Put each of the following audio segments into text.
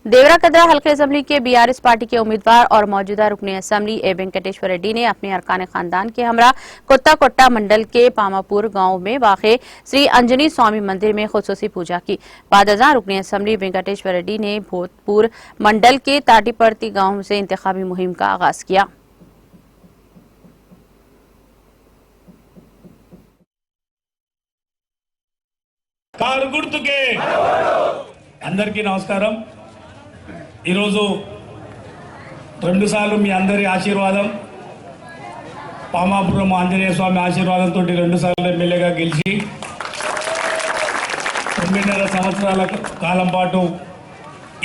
देवरा कदरा हल्के असेंबली के BRS party के उम्मीदवार और मौजूदा रुकने असेंबली ए वेंकटेश्वर रेड्डी ने अपने अरकान खानदान के हमरा कोत्ता मंडल के पामापुर गांव में वाक़े श्री अंजनी स्वामी मंदिर में खुसूसी पूजा की। बाद अज़ां रुकने असेंबली वेंकटेश्वर रेड्डी ने भोतपुर मंडल के ताटीपर्ती गांव से इंतखाबी मुहिम का आगाज किया। కారు గుర్తుకే అందరికీ నమస్కారం। ఈరోజు రెండుసార్లు మీ అందరి ఆశీర్వాదం, పామాపురం ఆంజనేయ స్వామి ఆశీర్వాదంతో రెండుసార్లు ఎమ్మెల్యేగా గెలిచి 9.5 సంవత్సరాల కాలం పాటు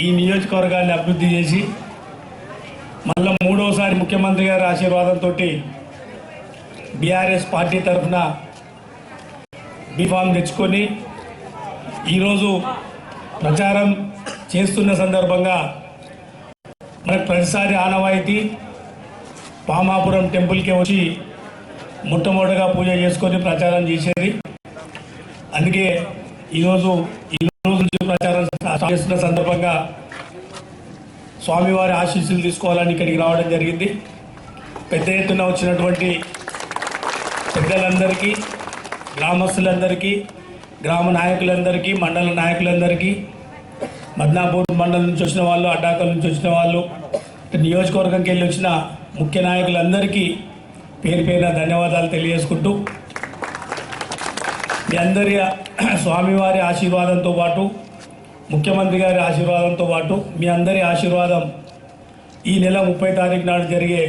ఈ నియోజకవర్గాన్ని అభివృద్ధి చేసి మళ్ళీ మూడోసారి ముఖ్యమంత్రి గారి ఆశీర్వాదంతో బీఆర్ఎస్ పార్టీ తరఫున బీఫామ్ తెచ్చుకొని ఈరోజు ప్రచారం చేస్తున్న సందర్భంగా మనకు ప్రతిసారి ఆనవాయితీ పామాపురం టెంపుల్కి వచ్చి మొట్టమొదటిగా పూజ చేసుకొని ప్రచారం చేసేది। అందుకే ఈరోజు నుంచి ప్రచారం చేస్తున్న సందర్భంగా స్వామివారి ఆశీస్సులు తీసుకోవాలని ఇక్కడికి రావడం జరిగింది। పెద్ద ఎత్తున వచ్చినటువంటి పెద్దలందరికీ, గ్రామస్తులందరికీ, గ్రామ నాయకులందరికీ, మండల నాయకులందరికీ, మద్నాపూర్ మండలం నుంచి వచ్చిన వాళ్ళు, అడ్డాకల్ నుంచి వచ్చిన వాళ్ళు, నియోజకవర్గంకి వెళ్ళి వచ్చిన ముఖ్య నాయకులందరికీ పేరు పేరున ధన్యవాదాలు తెలియజేసుకుంటూ, మీ అందరి స్వామివారి ఆశీర్వాదంతో పాటు, ముఖ్యమంత్రి గారి ఆశీర్వాదంతో పాటు మీ అందరి ఆశీర్వాదం ఈ నెల 30 తారీఖు నాడు జరిగే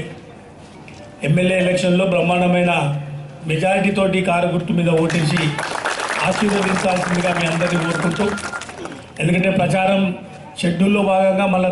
ఎమ్మెల్యే ఎలక్షన్లో బ్రహ్మాండమైన మెజారిటీతోటి కారు గుర్తు మీద ఓటేసి ఆశీర్వదించాల్సిందిగా మీ అందరినీ కోరుకుంటూ, ఎందుకంటే ప్రచారం షెడ్యూల్లో భాగంగా మళ్ళీ